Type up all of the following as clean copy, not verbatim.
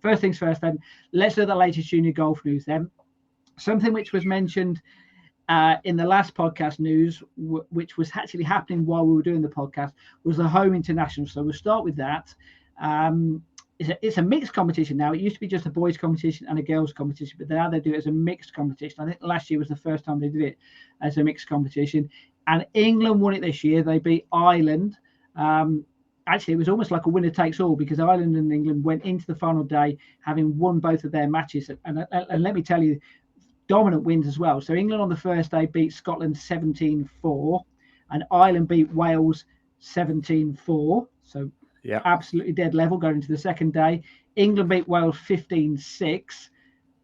first things first then, let's look at the latest junior golf news then. Something which was mentioned in the last podcast news, which was actually happening while we were doing the podcast, was the Home International. So we'll start with that. It's a mixed competition now. It used to be just a boys competition and a girls competition, but now they do it as a mixed competition. I think last year was the first time they did it as a mixed competition. And England won it this year. They beat Ireland. Actually, it was almost like a winner takes all, because Ireland and England went into the final day having won both of their matches. And let me tell you, dominant wins as well. So England on the first day beat Scotland 17-4, and Ireland beat Wales 17-4. So absolutely dead level going into the second day. England beat Wales 15-6.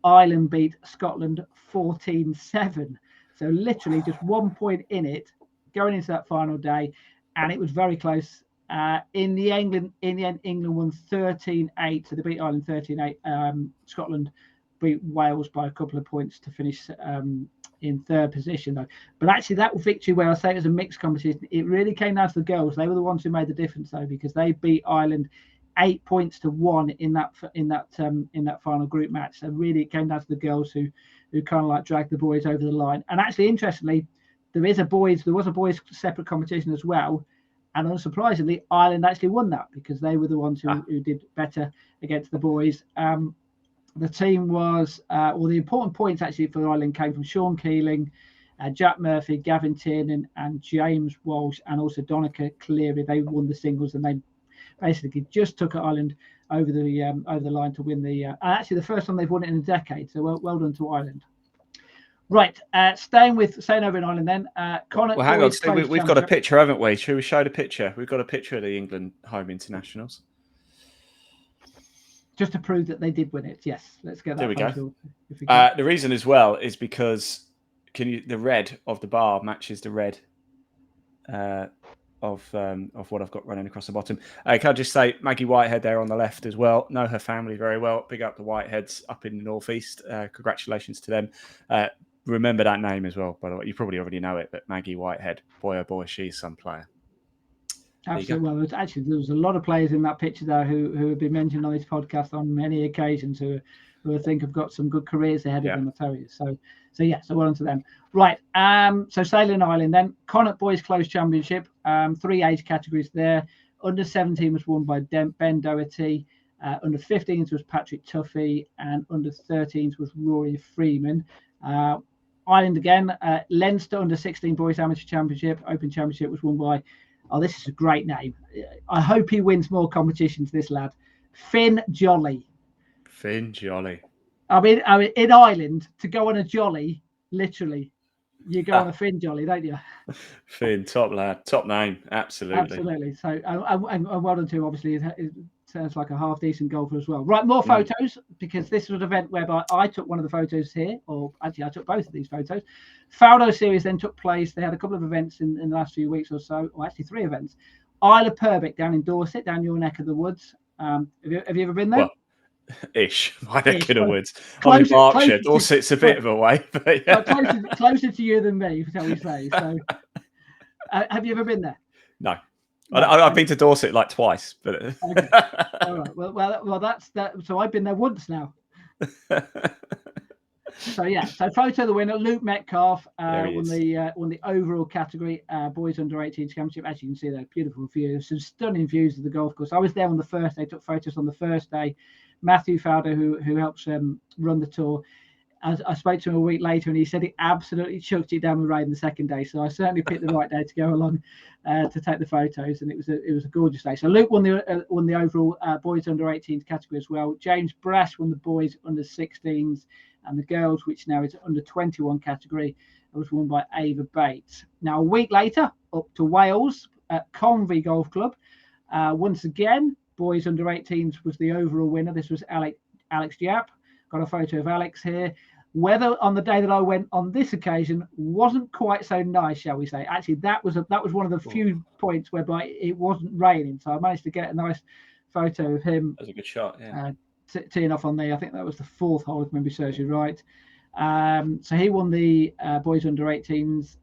Ireland beat Scotland 14-7. So literally just 1 point in it going into that final day, and it was very close. In the end, England won 13-8. So they beat Ireland 13-8. Scotland beat Wales by a couple of points to finish in third position, though. But actually, that victory, where I say it was a mixed competition, it really came down to the girls. They were the ones who made the difference, though, because they beat Ireland 8 points to 1 in that final group match. So really, it came down to the girls who kind of like dragged the boys over the line. And actually, interestingly, there was a boys separate competition as well. And unsurprisingly, Ireland actually won that, because they were the ones who did better against the boys. The team was, the important points actually for Ireland came from Sean Keeling, Jack Murphy, Gavin Tiernan, and James Walsh, and also Donica Cleary. They won the singles, and they basically just took Ireland over the line to win actually the first time they've won it in a decade. So well done to Ireland. Right, staying over in Ireland then. Well, hang on, Steve, we've got a picture, haven't we? Should we show the picture? We've got a picture of the England Home Internationals. Just to prove that they did win it. Yes, let's get that. There we go. The reason as well is because the red of the bar matches the red of what I've got running across the bottom. Can I just say Maggie Whitehead there on the left as well? Know her family very well. Big up the Whiteheads up in the northeast. Congratulations to them. Remember that name as well, by the way. You probably already know it, but Maggie Whitehead, boy oh boy, she's some player. Absolutely. Well, there was a lot of players in that picture there who have been mentioned on this podcast on many occasions who I think have got some good careers ahead of them, I tell you. So well on to them. Right. So sailing Ireland then. Connacht Boys Close Championship. 3 age categories there. Under 17 was won by Ben Doherty. Under 15s was Patrick Tuffy, and under 13s was Rory Freeman. Ireland again. Leinster Under 16 Boys Amateur Championship, Open Championship, was won by. Oh, this is a great name. I hope he wins more competitions, this lad. Finn Jolly. Finn Jolly. I mean, in Ireland, to go on a jolly, literally, you go on a Finn Jolly, don't you? Finn, top lad, top name, absolutely. Absolutely. So, and well done to him, obviously. It sounds like a half-decent golfer as well. Right, more photos, because this was an event whereby I took one of the photos here, or actually I took both of these photos. Faldo Series then took place. They had a couple of events in the last few weeks or so, or actually 3 events. Isle of Purbeck down in Dorset, down your neck of the woods. Have you ever been there? Well, my neck of the woods. I'm in Berkshire. Dorset's a bit of a way, but yeah. Closer to you than me, shall we say. So, have you ever been there? No. I've been to Dorset like twice, but okay. All right. Well, that's that. So I've been there once now. So photo of the winner, Luke Metcalf, won the overall category, boys under 18 championship. As you can see, there, beautiful views, some stunning views of the golf course. I was there on the first day, took photos on the first day. Matthew Faldo, who helps run the tour, I spoke to him a week later, and he said he absolutely chucked it down the rain the second day. So I certainly picked the right day to go along to take the photos, and it was a gorgeous day. So Luke won the overall boys under 18s category as well. James Brash won the boys under 16s, and the girls, which now is under 21 category, was won by Ava Bates. Now a week later, up to Wales at Convy Golf Club. Once again, boys under 18s was the overall winner. This was Alex Japp. Got a photo of Alex here. Weather on the day that I went on this occasion wasn't quite so nice, shall we say. Actually, that was one of the few points whereby it wasn't raining. So I managed to get a nice photo of him. That was a good shot, yeah. Teeing off on I think that was the 4th hole, if memory serves you right. So he won the boys under 18s.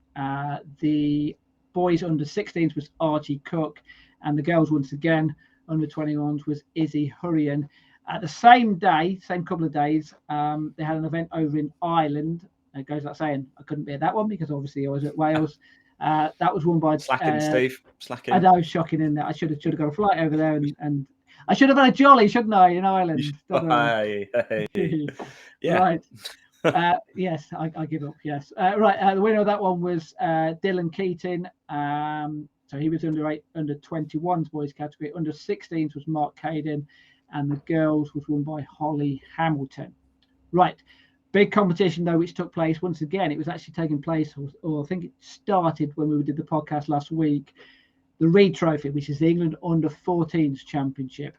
The boys under 16s was Archie Cook. And the girls, once again, under 21s was Izzy Hurrian. At the same day, same couple of days, they had an event over in Ireland. It goes without saying, I couldn't be at that one because obviously I was at Wales. That was won by Slacking, Steve. Slacking. I know, shocking in that. I should have got a flight over there, and I should have had a jolly, shouldn't I, in Ireland? Yeah. Right. Yes, I give up. Yes. Right. The winner of that one was Dylan Keating. So he was under 21s boys category. Under 16s was Mark Caden, and the girls was won by Holly Hamilton. Right. Big competition though, which took place once again. It was actually taking place, or I think it started when we did the podcast last week. The Reed Trophy, which is the England Under 14s Championship,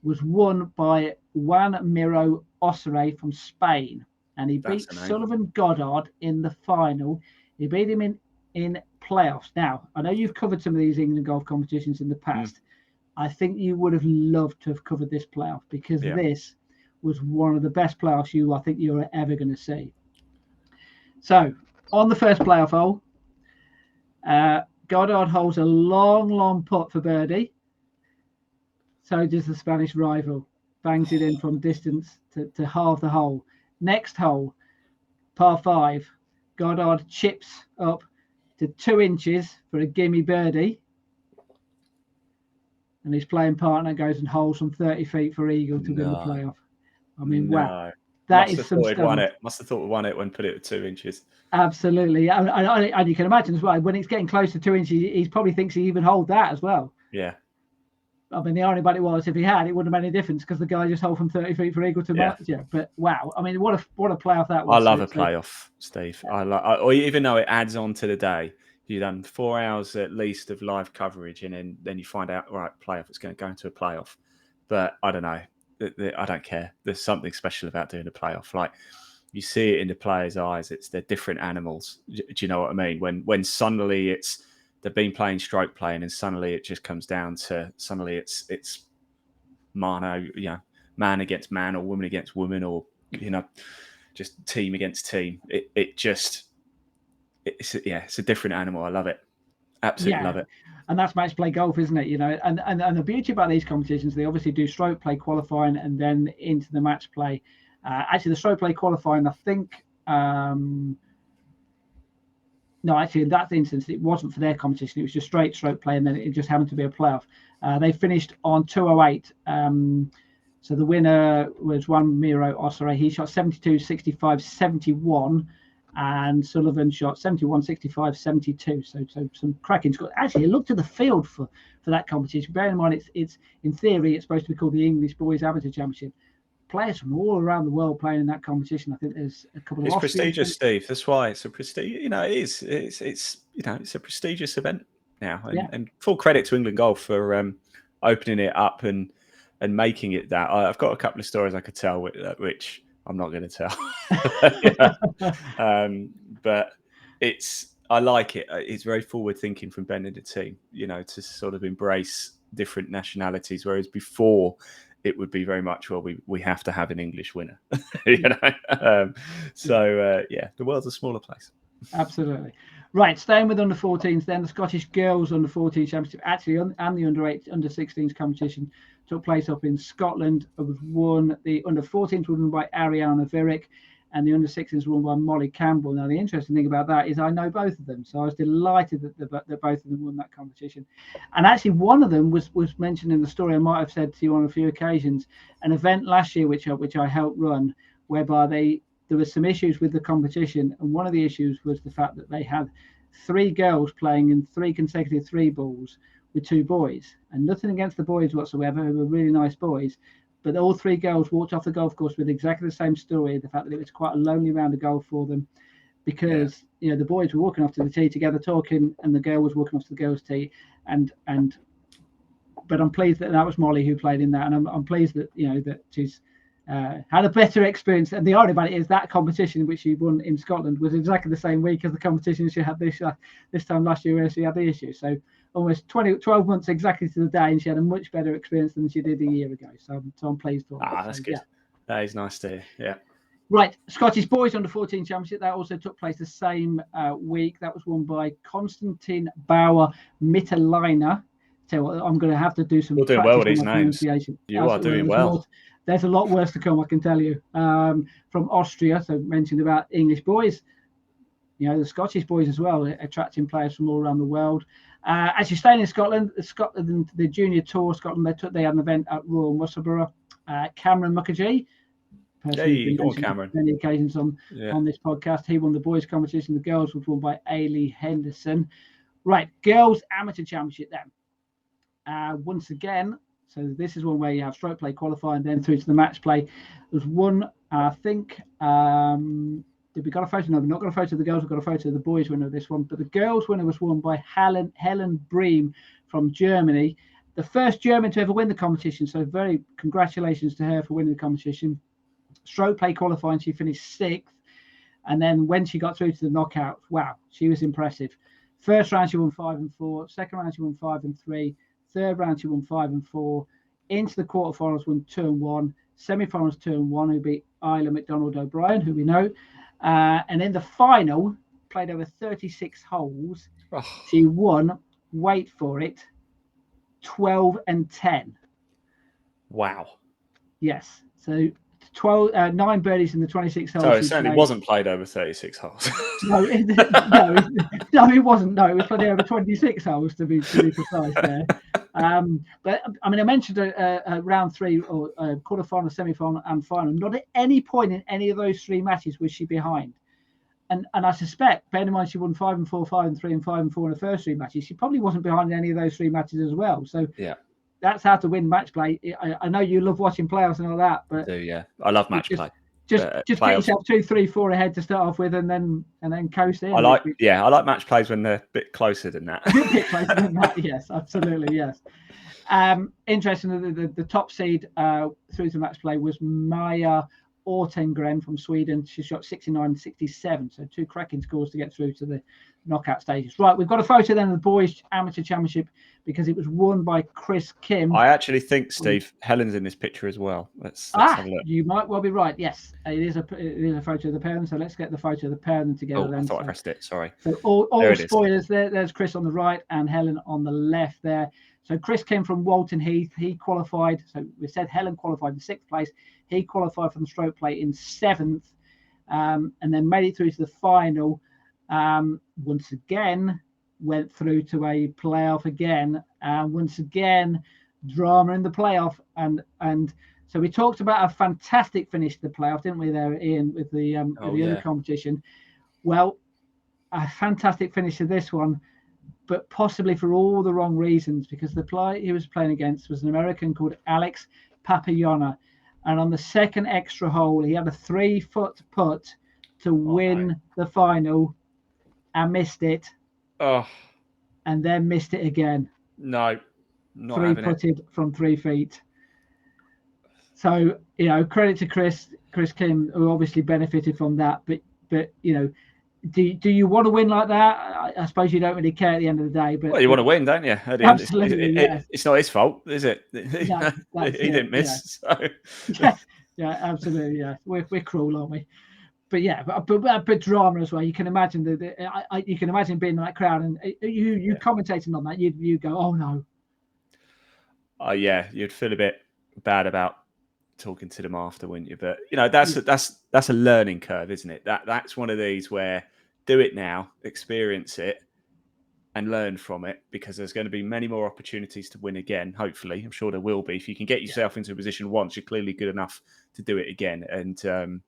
was won by Juan Miro Osere from Spain, and he beat Sullivan Goddard in the final. He beat him in playoffs. Now, I know you've covered some of these England golf competitions in the past. I think you would have loved to have covered this playoff, because this was one of the best playoffs I think you're ever going to see. So, on the first playoff hole, Goddard holds a long putt for birdie. So does the Spanish rival. Bangs it in from distance to halve the hole. Next hole, par 5. Goddard chips up to 2 inches for a gimme birdie. And his playing partner goes and holds from 30 feet for eagle to win the playoff. I mean, wow. That is some stuff. Must have thought we won it when put it at 2 inches. Absolutely. And you can imagine as well, when it's getting close to 2 inches, he probably thinks he even hold that as well. Yeah. I mean, the irony about it was, if he had, it wouldn't have made any difference because the guy just held from 30 feet for eagle to match. Yeah. But wow, I mean, what a playoff that was. I love a playoff, Steve. Or even though it adds on to the day, you've done 4 hours at least of live coverage, and then you find out, right, playoff, it's going to go into a playoff. But I don't know. I don't care. There's something special about doing a playoff. Like, you see it in the players' eyes. They're different animals. Do you know what I mean? When suddenly they've been playing stroke playing, and suddenly it just comes down to it's man against man, or woman against woman, or just team against team. It's a different animal. I love it. Absolutely love it. And that's match play golf, isn't it? And the beauty about these competitions, they obviously do stroke play qualifying and then into the match play. Actually, the stroke play qualifying, I think. No, actually, in that instance, it wasn't for their competition. It was just straight stroke play, and then it just happened to be a playoff. They finished on 208. So the winner was Juan Miro Osere. He shot 72, 65, 71. And Sullivan shot 71, 65, 72. So some cracking scores. Actually, look to the field for that competition. Bear in mind, it's in theory, it's supposed to be called the English Boys Amateur Championship. Players from all around the world playing in that competition. I think there's a couple of. It's prestigious, Steve. That's why it's a prestige. It is. It's a prestigious event now, and full credit to England Golf for opening it up and making it that. I've got a couple of stories I could tell, which I'm not going to tell. But I like it. It's very forward thinking from Ben and the team. To sort of embrace different nationalities, whereas before, it would be very much, well, we have to have an English winner, the world's a smaller place. Absolutely. Right, staying with under 14s, then the Scottish Girls Under 14 Championship, actually, and the under 16s competition took place up in Scotland. It was won. The under 14s were won by Ariana Virik, and the under 16s were won by Molly Campbell. Now, the interesting thing about that is I know both of them, so I was delighted that both of them won that competition. And actually, one of them was mentioned in the story. I might have said to you on a few occasions, an event last year which I helped run, whereby there were some issues with the competition, and one of the issues was the fact that they had 3 girls playing in 3 consecutive 3 balls with 2 boys, and nothing against the boys whatsoever, who were really nice boys. But all 3 girls walked off the golf course with exactly the same story, the fact that it was quite a lonely round of golf for them, because the boys were walking off to the tee together talking, and the girl was walking off to the girls' tee. But I'm pleased that was Molly who played in that, and I'm pleased that that she's had a better experience. And the irony about it is that competition which she won in Scotland was exactly the same week as the competition she had this time last year where she had the issue. So almost 12 months exactly to the day, and she had a much better experience than she did a year ago. So I'm pleased for her. That's good. Yeah. That is nice to hear. Yeah. Right, Scottish Boys Under 14 Championship, that also took place the same week. That was won by Konstantin Bauer Mittelainer. So I'm going to have to do some. You're doing well with these names. You are doing well. there's a lot worse to come, I can tell you. From Austria, so mentioned about English boys, the Scottish boys as well, attracting players from all around the world. As you're staying in Scotland, the Junior Tour Scotland, they had an event at Royal Musselburgh. Cameron Mukherjee, Hey, go on, Cameron. Many occasions on this podcast. He won the boys' competition. The girls was won by Ailey Henderson. Right, girls amateur championship then. Once again, so this is one where you have stroke play qualifying, then through to the match play. There's one, I think. Did we got a photo? No, we've not got a photo of the girls. We've got a photo of the boys winner of this one. But the girls winner was won by Helen Bream from Germany, the first German to ever win the competition. So very congratulations to her for winning the competition. Stroke play qualifying, she finished 6th. And then when she got through to the knockouts, wow, she was impressive. First round, she won 5 and 4. Second round, she won 5 and 3. Third round, she won 5 and 4. Into the quarterfinals, won 2 and 1. Semi-finals, 2 and 1, who beat Isla McDonald O'Brien, who we know. And in the final, played over 36 holes. Oh. She won, wait for it, 12 and 10. Wow. Yes. So 9 birdies in the 26 holes. So it certainly wasn't played over 36 holes. No, it wasn't. No, it was played over 26 holes to be precise there. But I mean, I mentioned a round 3 or quarterfinal, semi-final, and final. Not at any point in any of those 3 matches was she behind. And I suspect, bearing in mind she won 5 and 4, 5 and 3, and 5 and 4 in the first 3 matches, she probably wasn't behind in any of those 3 matches as well. So yeah. That's how to win match play. I know you love watching playoffs and all that, but I do, yeah. I love match play. Just get yourself 2, 3, 4 ahead to start off with, and then coast in. I like match plays when they're a bit closer than that. A bit closer than that, yes, absolutely, yes. Interesting, the top seed through to match play was Maya Ortengren from Sweden. She shot 69 and 67, so 2 cracking scores to get through to the knockout stages. Right, we've got a photo then of the boys amateur championship because it was won by Chris Kim. I actually think, Steve, Helen's in this picture as well. Let's have a look. You might well be right. Yes, it is a photo of the pair. So let's get the photo of the pair of them together. I thought I pressed it. Sorry. So all spoilers. There's Chris on the right and Helen on the left there. So Chris Kim from Walton Heath. He qualified. So we said Helen qualified in 6th place. He qualified from the stroke play in 7th, and then made it through to the final. Once again, went through to a playoff again, and once again, drama in the playoff. And so we talked about a fantastic finish to the playoff, didn't we? There, Ian, with the other competition. Well, a fantastic finish to this one, but possibly for all the wrong reasons, because the player he was playing against was an American called Alex Papayona. And on the second extra hole, he had a 3-foot putt to win the final and missed it. Oh. And then missed it again. No, not 3-putted from 3 feet. So, credit to Chris Kim, who obviously benefited from that. But do you want to win like that? I suppose you don't really care at the end of the day. But well, you want to win, don't you? At the absolutely, end, it's not his fault, is it? He didn't miss. Yeah. So. Yeah, absolutely. Yeah, we're cruel, aren't we? But yeah, but drama as well. You can imagine you can imagine being in that crowd and you commentating on that. You go, oh no. Yeah, you'd feel a bit bad about talking to them after, wouldn't you? But that's a learning curve, isn't it? That's one of these where do it now, experience it, and learn from it, because there's going to be many more opportunities to win again. Hopefully, I'm sure there will be. If you can get yourself into a position once, you're clearly good enough to do it again. And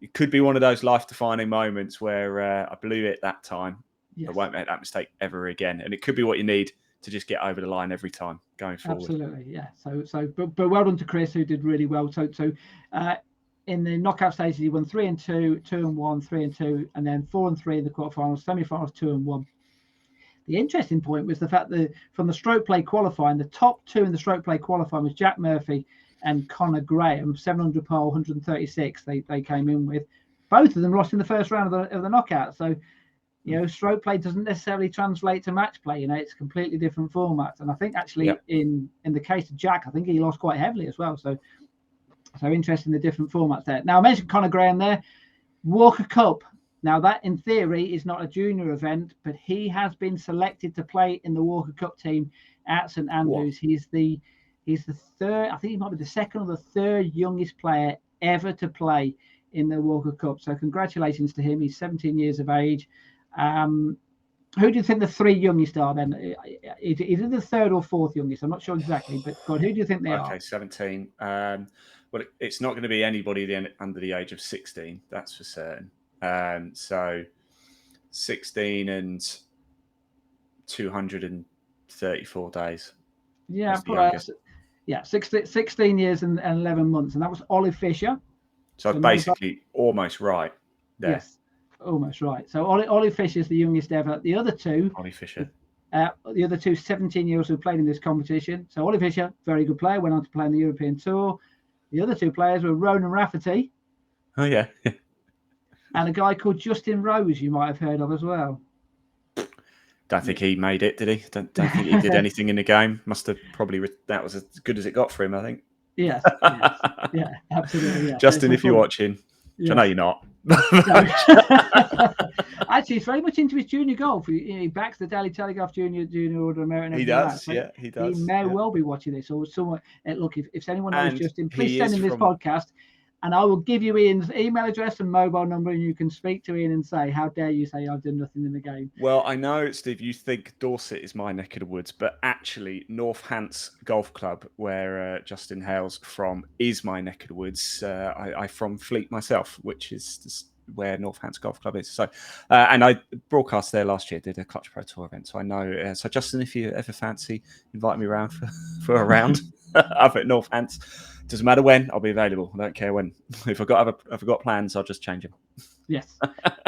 it could be one of those life-defining moments where I blew it that time. Yes. I won't make that mistake ever again. And it could be what you need to just get over the line every time going forward. Absolutely, yeah. But well done to Chris, who did really well. So in the knockout stages, he won 3 and 2, 2 and 1, 3 and 2, and then 4 and 3 in the quarterfinals, semi-finals 2 and 1. The interesting point was the fact that from the stroke play qualifying, the top 2 in the stroke play qualifying was Jack Murphy and Connor Graham, 700 pole, 136. They came in with. Both of them lost in the first round of the knockout. So, stroke play doesn't necessarily translate to match play. It's completely different formats. And I think actually in the case of Jack, I think he lost quite heavily as well. So interesting, the different formats there. Now I mentioned Connor Graham there, Walker Cup. Now, that, in theory, is not a junior event, but he has been selected to play in the Walker Cup team at St Andrews. He's the He's the third, I think he might be the second or the third youngest player ever to play in the Walker Cup. So congratulations to him. He's 17 years of age. Who do you think the three youngest are then? Is it the third or fourth youngest? I'm not sure exactly, but God, who do you think they are? Okay, 17. Well, it's not going to be anybody under the age of 16, that's for certain. So 16 and 234 days. Yeah, 16 years and 11 months. And that was Ollie Fisher. So basically almost right there. Yes, almost right. So Ollie Fisher is the youngest ever. The other two, Ollie Fisher. The other two 17-year-olds who played in this competition. So Ollie Fisher, very good player, went on to play in the European Tour. The other two players were Ronan Rafferty. Oh, yeah. And a guy called Justin Rose, you might have heard of as well. Don't think he made it, did he? Don't think he did anything in the game. Must have probably, that was as good as it got for him, I think. Yes. Yeah, absolutely. Yeah. Justin, if you're watching, which I know you're not. Actually, he's very much into his junior golf. He backs the Daily Telegraph Junior Order American. He does, yeah, he does. He may well be watching this, or someone. Look, if anyone knows Justin, please send him this podcast, and I will give you Ian's email address and mobile number, and you can speak to Ian and say, "How dare you say I've done nothing in the game?" Well, I know, Steve, you think Dorset is my neck of the woods, but actually, North Hants Golf Club, where Justin hails from, is my neck of the woods. I'm from Fleet myself, which is where North Hants Golf Club is. So, and I broadcast there last year, did a Clutch Pro Tour event. So I know. So Justin, if you ever fancy inviting me around for a round up at North Hants, doesn't matter when, I'll be available. I don't care when. If I've got plans, I'll just change them. Yes.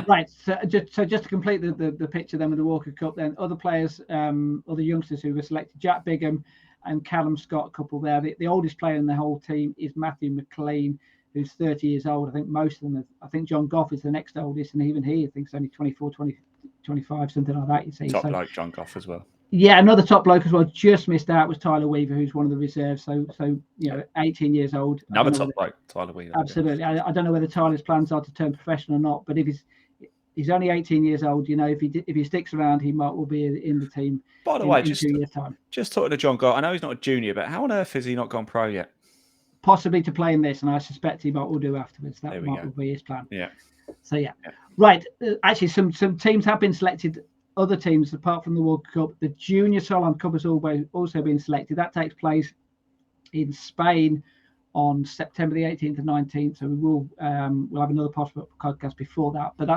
Right. So just to complete the picture then with the Walker Cup, then other players, other youngsters who were selected, Jack Bigham and Callum Scott, couple there. The oldest player in the whole team is Matthew McLean, who's 30 years old. I think most of them I think John Goff is the next oldest, and even he, I think, is only 24, 25, something like that, you see. Top bloke, John Goff as well. Yeah, another top bloke as well, just missed out, was Tyler Weaver, who's one of the reserves. So 18 years old. Another top bloke, Tyler Weaver. Absolutely. I don't know whether Tyler's plans are to turn professional or not, but if he's only 18 years old, if he sticks around, he will be in the team. By the way, in 2 years' time. Just talking to John Goff, I know he's not a junior, but how on earth has he not gone pro yet? Possibly to play in this, and I suspect he will do afterwards. That will be his plan. Yeah. So right. Actually, some teams have been selected. Other teams, apart from the World Cup, the Junior Solheim Cup has also been selected. That takes place in Spain on September the 18th and 19th. So we'll have another possible podcast before that. But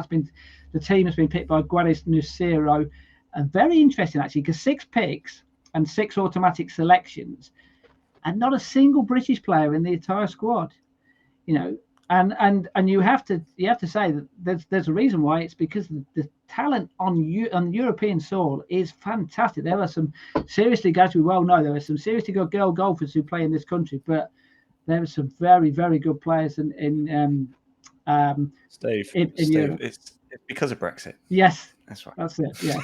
the team has been picked by Guadis Nucero, and very interesting actually, because 6 picks and 6 automatic selections, and not a single British player in the entire squad. And you have to say that there's a reason why. It's because the talent on European soil is fantastic. There are some seriously, guys, we well know there are some seriously good girl golfers who play in this country, but there are some very, very good players in Steve, Europe. It's because of Brexit. Yes, that's right. That's it. Yeah.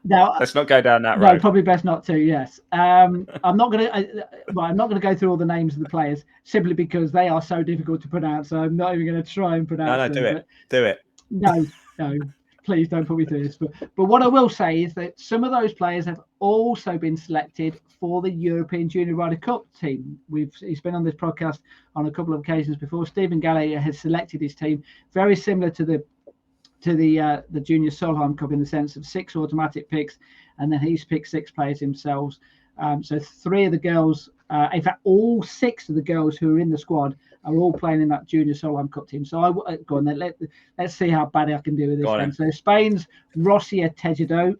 Now, let's not go down that road. No, probably best not to. Yes, I'm not going to go through all the names of the players simply because they are so difficult to pronounce. So I'm not even going to try and pronounce them. Do it. No, please don't put me through this. But what I will say is that some of those players have also been selected for the European Junior Ryder Cup team. He's been on this podcast on a couple of occasions before. Stephen Gallagher has selected his team, very similar to the Junior Solheim Cup in the sense of 6 automatic picks, and then he's picked 6 players himself. So 3 of the girls, in fact, all 6 of the girls who are in the squad are all playing in that Junior Solheim Cup team. So go on then. Let's see how bad I can do with this one. So Spain's Rosia Tejedo,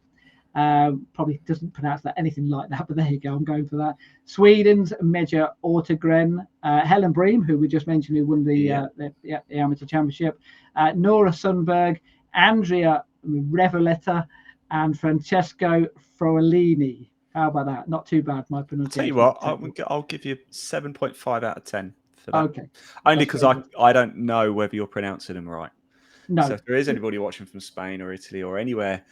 probably doesn't pronounce that anything like that, but there you go. I'm going for that. Sweden's Meja Ortegren, Helen Bream, who we just mentioned, who won the amateur championship, Nora Sundberg, Andrea Revoletta, and Francesco Froellini. How about that? Not too bad, my pronunciation. Tell you what, I'll give you 7.5 out of 10 for that. Okay. Only because I don't know whether you're pronouncing them right. No. So if there is anybody watching from Spain or Italy or anywhere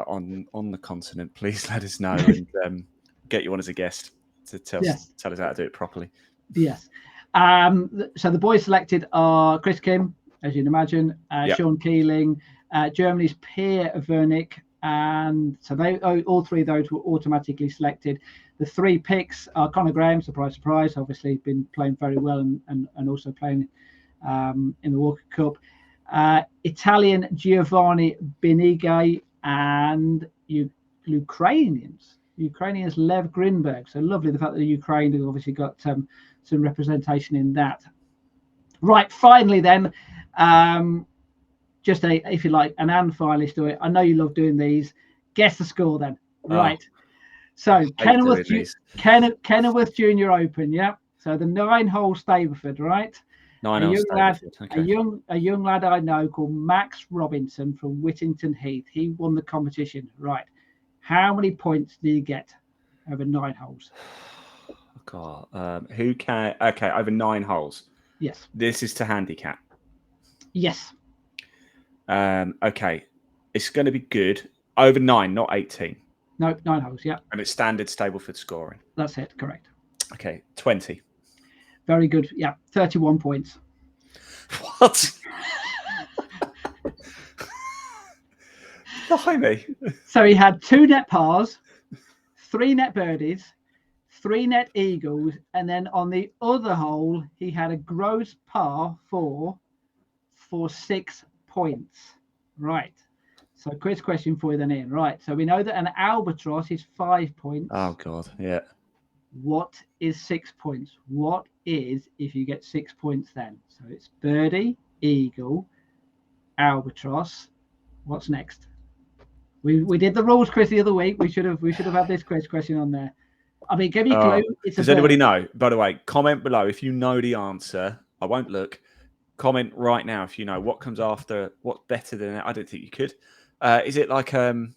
on the continent, please let us know and get you on as a guest to tell us how to do it properly. Yes. So the boys selected are Chris Kim, as you can imagine, Sean Keeling, Germany's Pierre Vernick, And so all three of those were automatically selected. The 3 picks are Conor Graham, surprise, surprise, obviously been playing very well and also playing in the Walker Cup. Italian Giovanni Benigay and Ukrainians Lev Grinberg. So lovely the fact that Ukraine has obviously got some representation in that. Right, finally then, just if you like, an and finally story. I know you love doing these. Guess the score then. Right. So Kenilworth Junior Open, yeah. So the 9-hole Stableford, right? 9-hole Stableford. Okay. A young lad I know called Max Robinson from Whittington Heath. He won the competition, right? How many points did he get over 9 holes? God, who can? Okay, over 9 holes. Yes. This is to handicap. Yes. Okay, it's going to be good. Over 9, not 18. No, 9 holes. Yeah. And it's standard Stableford scoring. That's it. Correct. Okay, 20. Very good. Yeah, 31 points. What? Blimey. So he had 2 net pars, 3 net birdies, 3 net eagles, and then on the other hole he had a gross par for 6 points. Right. So quiz question for you then, Ian. Right. So we know that an albatross is 5 points. Oh God, yeah. What is 6 points? What is if you get 6 points then? So it's birdie, eagle, albatross. What's next? We did the rules quiz the other week. We should have had this quiz question on there. I mean, give me a clue. Does anybody know? By the way, comment below if you know the answer. I won't look. Comment right now if you know what comes after. What's better than it? I don't think you could. Is it like I mean,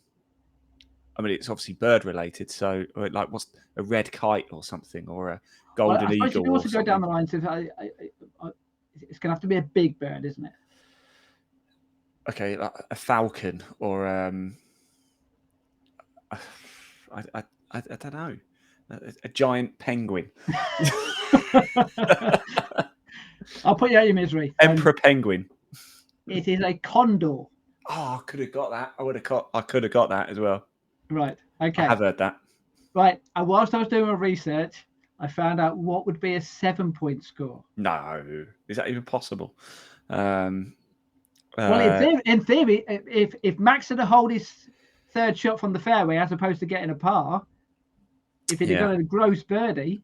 it's obviously bird related. So like, what's a red kite or something, or a golden eagle? You can also go down the line. So it's going to have to be a big bird, isn't it? Okay, like a falcon or I don't know, a giant penguin. I'll put you out your misery. Emperor penguin. It is a condor. Oh, I could have got that. I could have got that as well. Right. Okay. I have heard that. Right. And whilst I was doing my research, I found out what would be a 7-point score. No, is that even possible? Well, in theory, if Max had to hold his 3rd shot from the fairway as opposed to getting a par, if he'd got a gross birdie.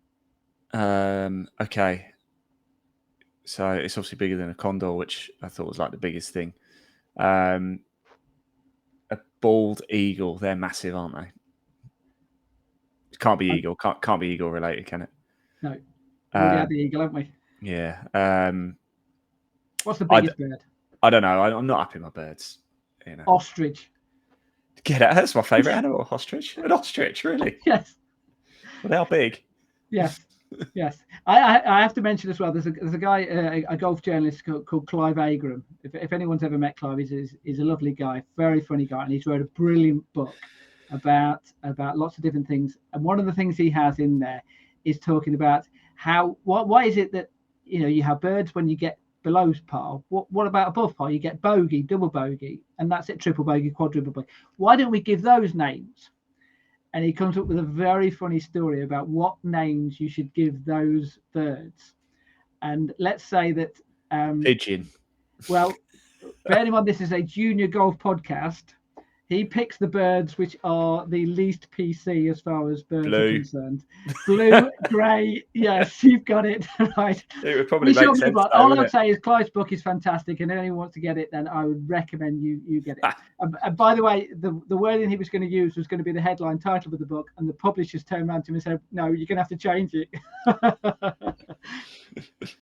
Okay. So it's obviously bigger than a condor, which I thought was like the biggest thing. A bald eagle, they're massive, aren't they? It can't be eagle. Can't be eagle related, can it? No. We already had the eagle, haven't we? Yeah. What's the biggest bird? I don't know. I'm not up in my birds. You know. Ostrich. Get it? That's my favourite animal. Ostrich. An ostrich, really? Yes. Well, they are big. Yes. Yes. I have to mention as well. There's a guy, a golf journalist called Clive Agram. If anyone's ever met Clive, he's a lovely guy, very funny guy, and he's wrote a brilliant book about lots of different things. And one of the things he has in there is talking about why is it that you have birds when you get below par? What about above par? You get bogey, double bogey, and that's it, triple bogey, quadruple bogey. Why don't we give those names? And he comes up with a very funny story about what names you should give those birds. And let's say that pigeon. Well, bear in mind this is a junior golf podcast. He picks the birds which are the least PC as far as birds are concerned. Blue, grey, yes, you've got it right. It would probably make sense. All I'd say is Clive's book is fantastic, and if anyone wants to get it, then I would recommend you get it. And by the way, the wording he was going to use was going to be the headline title of the book, and the publishers turned around to him and said, "No, you're going to have to change it."